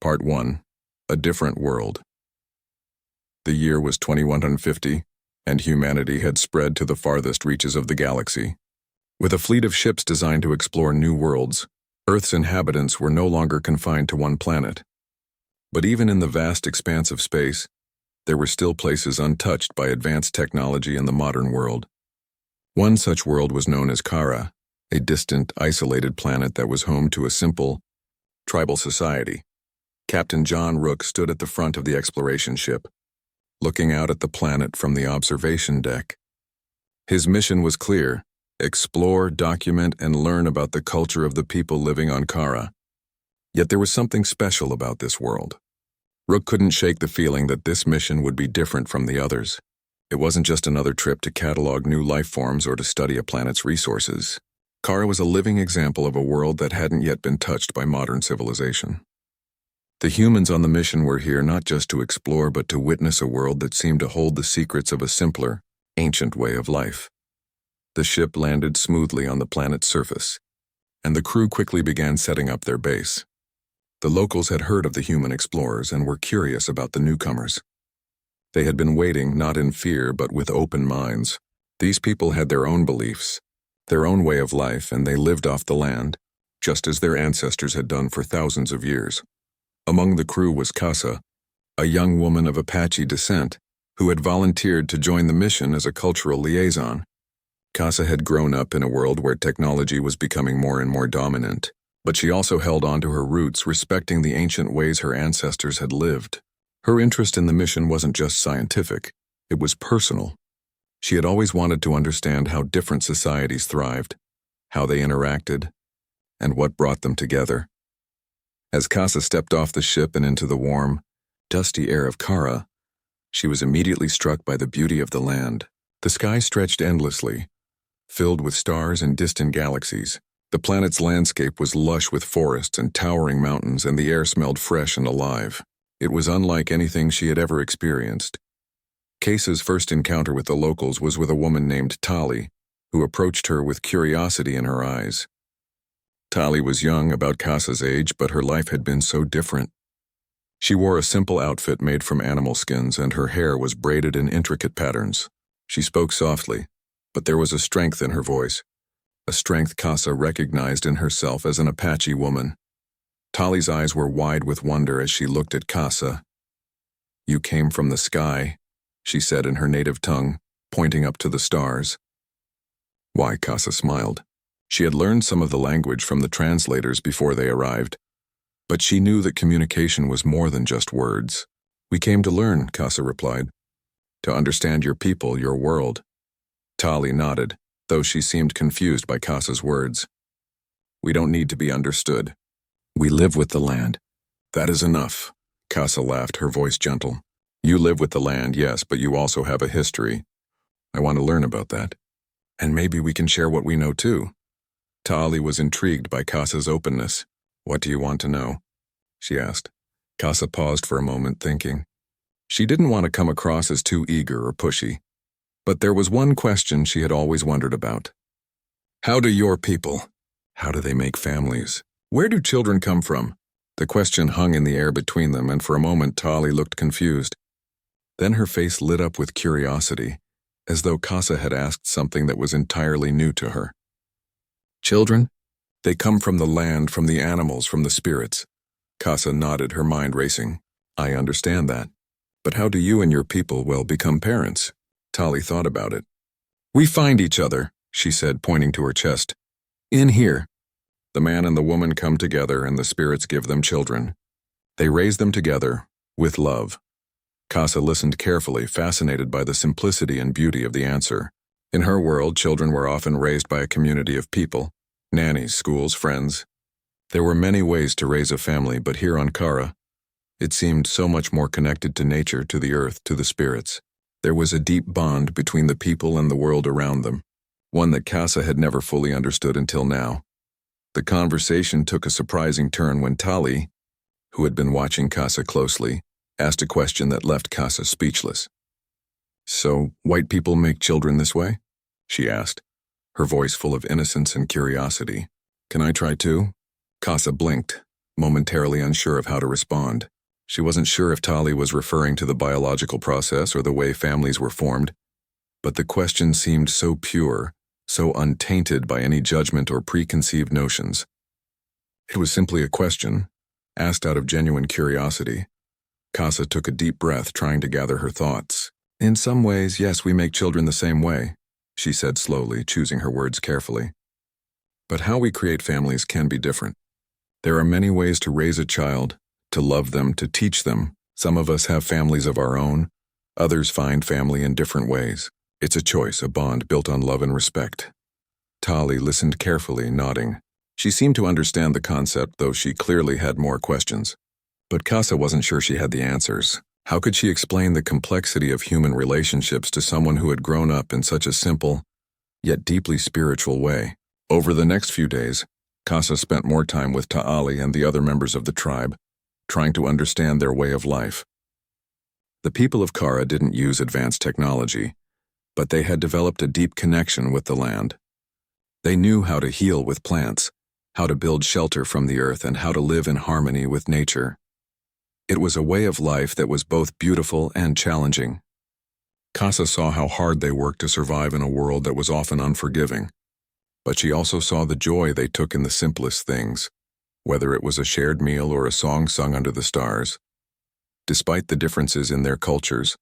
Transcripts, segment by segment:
Part 1. A Different World. The year was 2150, and humanity had spread to the farthest reaches of the galaxy. With a fleet of ships designed to explore new worlds, Earth's inhabitants were no longer confined to one planet. But even in the vast expanse of space, there were still places untouched by advanced technology in the modern world. One such world was known as Kara, a distant, isolated planet that was home to a simple, tribal society. Captain John Rook stood at the front of the exploration ship, looking out at the planet from the observation deck. His mission was clear: explore, document, and learn about the culture of the people living on Kara. Yet there was something special about this world. Rook couldn't shake the feeling that this mission would be different from the others. It wasn't just another trip to catalog new life forms or to study a planet's resources. Kara was a living example of a world that hadn't yet been touched by modern civilization. The humans on the mission were here not just to explore but to witness a world that seemed to hold the secrets of a simpler, ancient way of life. The ship landed smoothly on the planet's surface, and the crew quickly began setting up their base. The locals had heard of the human explorers and were curious about the newcomers. They had been waiting not in fear but with open minds. These people had their own beliefs, their own way of life, and they lived off the land, just as their ancestors had done for thousands of years. Among the crew was Casa, a young woman of Apache descent, who had volunteered to join the mission as a cultural liaison. Casa had grown up in a world where technology was becoming more and more dominant, but she also held on to her roots, respecting the ancient ways her ancestors had lived. Her interest in the mission wasn't just scientific, it was personal. She had always wanted to understand how different societies thrived, how they interacted, and what brought them together. As Casa stepped off the ship and into the warm, dusty air of Kara, she was immediately struck by the beauty of the land. The sky stretched endlessly, filled with stars and distant galaxies. The planet's landscape was lush with forests and towering mountains, and the air smelled fresh and alive. It was unlike anything she had ever experienced. Casa's first encounter with the locals was with a woman named Tali, who approached her with curiosity in her eyes. Tali was young, about Casa's age, but her life had been so different. She wore a simple outfit made from animal skins, and her hair was braided in intricate patterns. She spoke softly, but there was a strength in her voice, a strength Casa recognized in herself as an Apache woman. Tali's eyes were wide with wonder as she looked at Casa. "You came from the sky," she said in her native tongue, pointing up to the stars. "Why?" Casa smiled. She had learned some of the language from the translators before they arrived, but she knew that communication was more than just words. "We came to learn," Casa replied. "To understand your people, your world." Tali nodded, though she seemed confused by Casa's words. "We don't need to be understood. We live with the land. That is enough." Casa laughed, her voice gentle. "You live with the land, yes, but you also have a history. I want to learn about that. And maybe we can share what we know too." Tali was intrigued by Casa's openness. "What do you want to know?" she asked. Casa paused for a moment, thinking. She didn't want to come across as too eager or pushy, but there was one question she had always wondered about. "How do your people? How do they make families? Where do children come from?" The question hung in the air between them, and for a moment Tali looked confused. Then her face lit up with curiosity, as though Casa had asked something that was entirely new to her. "Children? They come from the land, from the animals, from the spirits." Casa nodded, her mind racing. "I understand that. But how do you and your people, become parents?" Tali thought about it. "We find each other," she said, pointing to her chest. "In here. The man and the woman come together, and the spirits give them children. They raise them together, with love." Casa listened carefully, fascinated by the simplicity and beauty of the answer. In her world, children were often raised by a community of people: nannies, schools, friends. There were many ways to raise a family, but here on Kara, it seemed so much more connected to nature, to the earth, to the spirits. There was a deep bond between the people and the world around them, one that Casa had never fully understood until now. The conversation took a surprising turn when Tali, who had been watching Casa closely, asked a question that left Casa speechless. "So, white people make children this way?" she asked, her voice full of innocence and curiosity. "Can I try too?" Casa blinked, momentarily unsure of how to respond. She wasn't sure if Tali was referring to the biological process or the way families were formed, but the question seemed so pure, so untainted by any judgment or preconceived notions. It was simply a question, asked out of genuine curiosity. Casa took a deep breath, trying to gather her thoughts. In some ways, yes, we make children the same way, she said slowly, choosing her words carefully. But how we create families can be different. There are many ways to raise a child, to love them, to teach them. Some of us have families of our own. Others find family in different ways. It's a choice, a bond built on love and respect. Tali listened carefully, nodding. She seemed to understand the concept, though she clearly had more questions. But Casa wasn't sure she had the answers. How could she explain the complexity of human relationships to someone who had grown up in such a simple, yet deeply spiritual way? Over the next few days, Casa spent more time with Ta'ali and the other members of the tribe, trying to understand their way of life. The people of Kara didn't use advanced technology, but they had developed a deep connection with the land. They knew how to heal with plants, how to build shelter from the earth, and how to live in harmony with nature. It was a way of life that was both beautiful and challenging. Casa saw how hard they worked to survive in a world that was often unforgiving, but she also saw the joy they took in the simplest things, whether it was a shared meal or a song sung under the stars. Despite the differences in their cultures,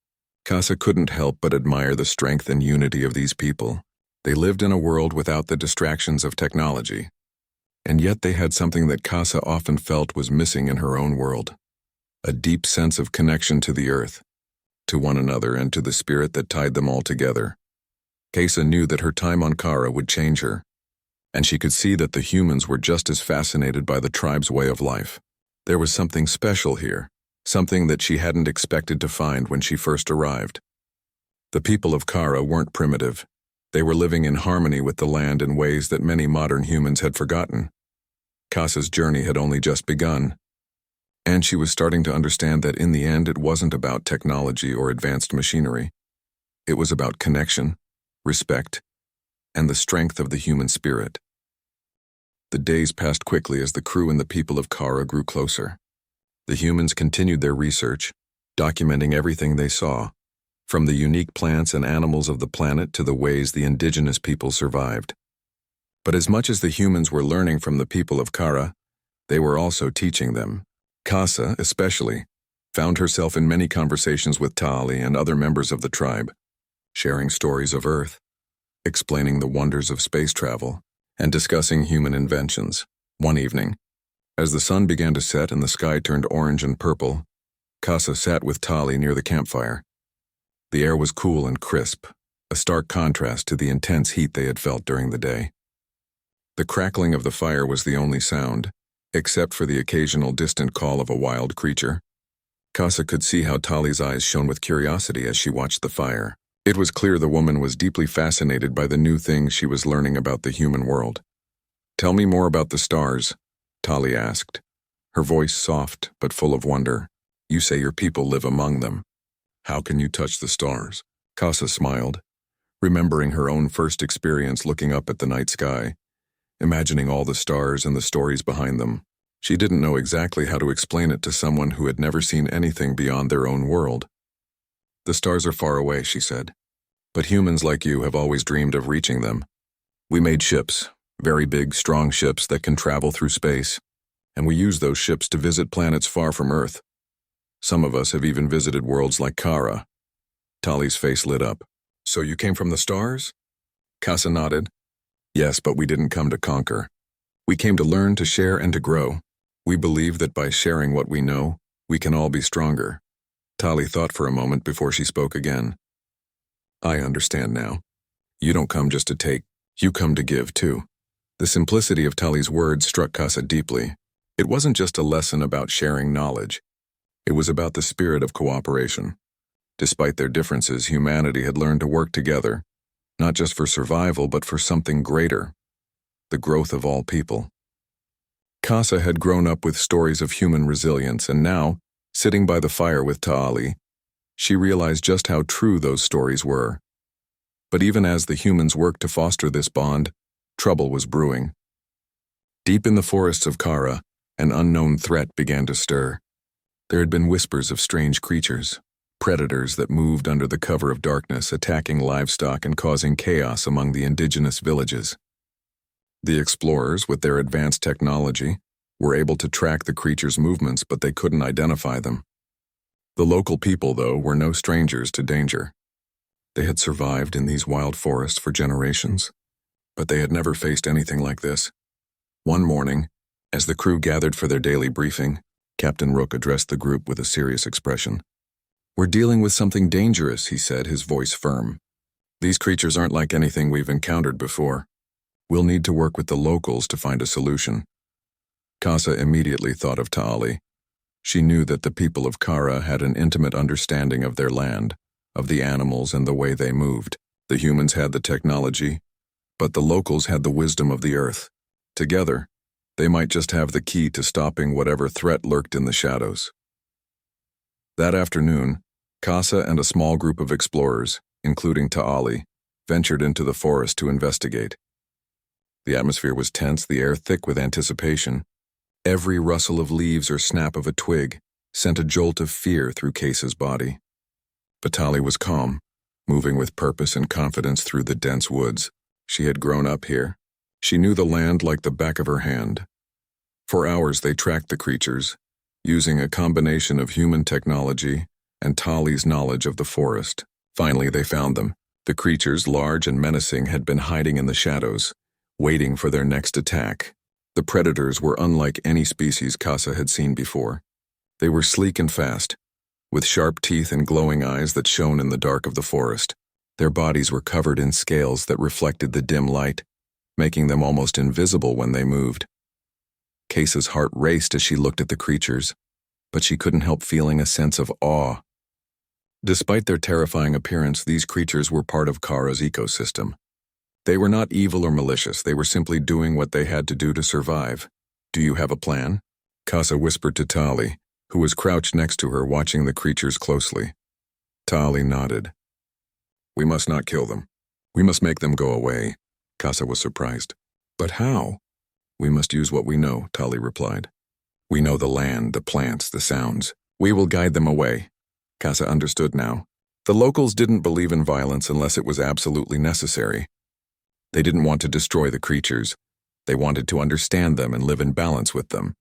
Casa couldn't help but admire the strength and unity of these people. They lived in a world without the distractions of technology, and yet they had something that Casa often felt was missing in her own world: a deep sense of connection to the earth, to one another, and to the spirit that tied them all together. Casa knew that her time on Kara would change her, and she could see that the humans were just as fascinated by the tribe's way of life. There was something special here, something that she hadn't expected to find when she first arrived. The people of Kara weren't primitive. They were living in harmony with the land in ways that many modern humans had forgotten. Casa's journey had only just begun, and she was starting to understand that in the end it wasn't about technology or advanced machinery. It was about connection, respect, and the strength of the human spirit. The days passed quickly as the crew and the people of Kara grew closer. The humans continued their research, documenting everything they saw, from the unique plants and animals of the planet to the ways the indigenous people survived. But as much as the humans were learning from the people of Kara, they were also teaching them. Casa, especially, found herself in many conversations with Ta'ali and other members of the tribe, sharing stories of Earth, explaining the wonders of space travel, and discussing human inventions. One evening, as the sun began to set and the sky turned orange and purple, Casa sat with Ta'ali near the campfire. The air was cool and crisp, a stark contrast to the intense heat they had felt during the day. The crackling of the fire was the only sound, except for the occasional distant call of a wild creature. Casa could see how Tali's eyes shone with curiosity as she watched the fire. It was clear the woman was deeply fascinated by the new things she was learning about the human world. "Tell me more about the stars," Tali asked, her voice soft but full of wonder. "You say your people live among them. How can you touch the stars?" Casa smiled, remembering her own first experience looking up at the night sky, imagining all the stars and the stories behind them. She didn't know exactly how to explain it to someone who had never seen anything beyond their own world. "The stars are far away," she said, "but humans like you have always dreamed of reaching them. We made ships, very big, strong ships that can travel through space, and we use those ships to visit planets far from Earth. Some of us have even visited worlds like Kara." Tali's face lit up. "So you came from the stars?" Casa nodded. "Yes, but we didn't come to conquer. We came to learn, to share, and to grow. We believe that by sharing what we know, we can all be stronger." Tali thought for a moment before she spoke again. "I understand now. You don't come just to take, you come to give too." The simplicity of Tali's words struck Casa deeply. It wasn't just a lesson about sharing knowledge. It was about the spirit of cooperation. Despite their differences, humanity had learned to work together, not just for survival, but for something greater: the growth of all people. Casa had grown up with stories of human resilience, and now, sitting by the fire with Ta'ali, she realized just how true those stories were. But even as the humans worked to foster this bond, trouble was brewing. Deep in the forests of Kara, An unknown threat began to stir. There had been whispers of strange creatures, predators that moved under the cover of darkness, attacking livestock and causing chaos among the indigenous villages. The explorers, with their advanced technology, were able to track the creatures' movements, but they couldn't identify them. The local people, though, were no strangers to danger. They had survived in these wild forests for generations, but they had never faced anything like this. One morning, as the crew gathered for their daily briefing, Captain Rook addressed the group with a serious expression. "We're dealing with something dangerous," he said, his voice firm. "These creatures aren't like anything we've encountered before. We'll need to work with the locals to find a solution." Casa immediately thought of Ta'ali. She knew that the people of Kara had an intimate understanding of their land, of the animals and the way they moved. The humans had the technology, but the locals had the wisdom of the earth. Together, they might just have the key to stopping whatever threat lurked in the shadows. That afternoon, Casa and a small group of explorers, including Ta'ali, ventured into the forest to investigate. The atmosphere was tense, the air thick with anticipation. Every rustle of leaves or snap of a twig sent a jolt of fear through Casa's body. But Ta'ali was calm, moving with purpose and confidence through the dense woods. She had grown up here. She knew the land like the back of her hand. For hours they tracked the creatures, using a combination of human technology and Ta'ali's knowledge of the forest. Finally they found them. The creatures, large and menacing, had been hiding in the shadows, waiting for their next attack. The predators were unlike any species Casa had seen before. They were sleek and fast, with sharp teeth and glowing eyes that shone in the dark of the forest. Their bodies were covered in scales that reflected the dim light, making them almost invisible when they moved. Casa's heart raced as she looked at the creatures, but she couldn't help feeling a sense of awe. Despite their terrifying appearance, these creatures were part of Kara's ecosystem. They were not evil or malicious, they were simply doing what they had to do to survive. "Do you have a plan?" Casa whispered to Ta'ali, who was crouched next to her watching the creatures closely. Ta'ali nodded. "We must not kill them. We must make them go away." Casa was surprised. "But how?" "We must use what we know," Ta'ali replied. "We know the land, the plants, the sounds. We will guide them away." Casa understood now. The locals didn't believe in violence unless it was absolutely necessary. They didn't want to destroy the creatures. They wanted to understand them and live in balance with them.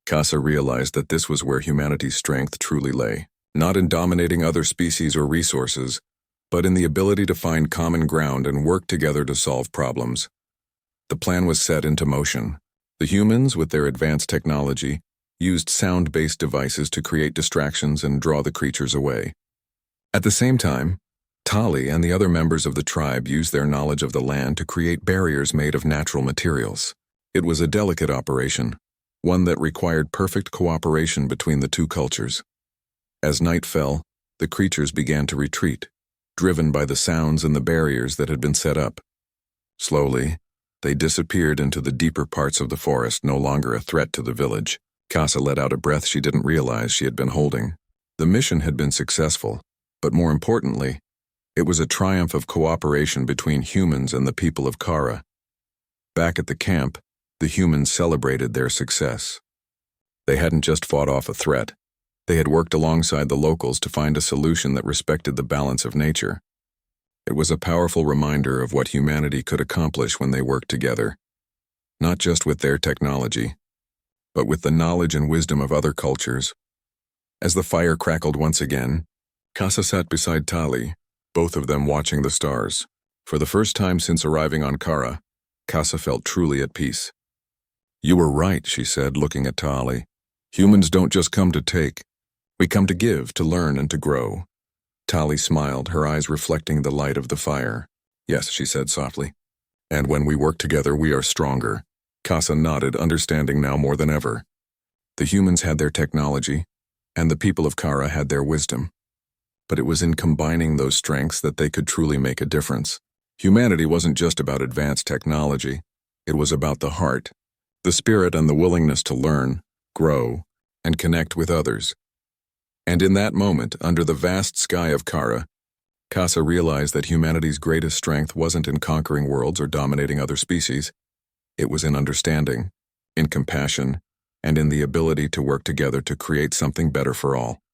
Casa realized that this was where humanity's strength truly lay, not in dominating other species or resources, but in the ability to find common ground and work together to solve problems. The plan was set into motion. The humans, with their advanced technology, used sound-based devices to create distractions and draw the creatures away. At the same time, Ta'ali and the other members of the tribe used their knowledge of the land to create barriers made of natural materials. It was a delicate operation, one that required perfect cooperation between the two cultures. As night fell, the creatures began to retreat, driven by the sounds and the barriers that had been set up. Slowly, they disappeared into the deeper parts of the forest, no longer a threat to the village. Casa let out a breath she didn't realize she had been holding. The mission had been successful, but more importantly, it was a triumph of cooperation between humans and the people of Kara. Back at the camp, the humans celebrated their success. They hadn't just fought off a threat. They had worked alongside the locals to find a solution that respected the balance of nature. It was a powerful reminder of what humanity could accomplish when they worked together, not just with their technology, but with the knowledge and wisdom of other cultures. As the fire crackled once again, Casa sat beside Ta'ali, both of them watching the stars. For the first time since arriving on Kara, Casa felt truly at peace. "You were right," she said, looking at Ta'ali. "Humans don't just come to take. We come to give, to learn, and to grow." Ta'ali smiled, her eyes reflecting the light of the fire. "Yes," she said softly. "And when we work together, we are stronger." Casa nodded, understanding now more than ever. The humans had their technology, and the people of Kara had their wisdom. But it was in combining those strengths that they could truly make a difference. Humanity wasn't just about advanced technology. It was about the heart, the spirit, and the willingness to learn, grow, and connect with others. And in that moment, under the vast sky of Kara, Casa realized that humanity's greatest strength wasn't in conquering worlds or dominating other species. It was in understanding, in compassion, and in the ability to work together to create something better for all.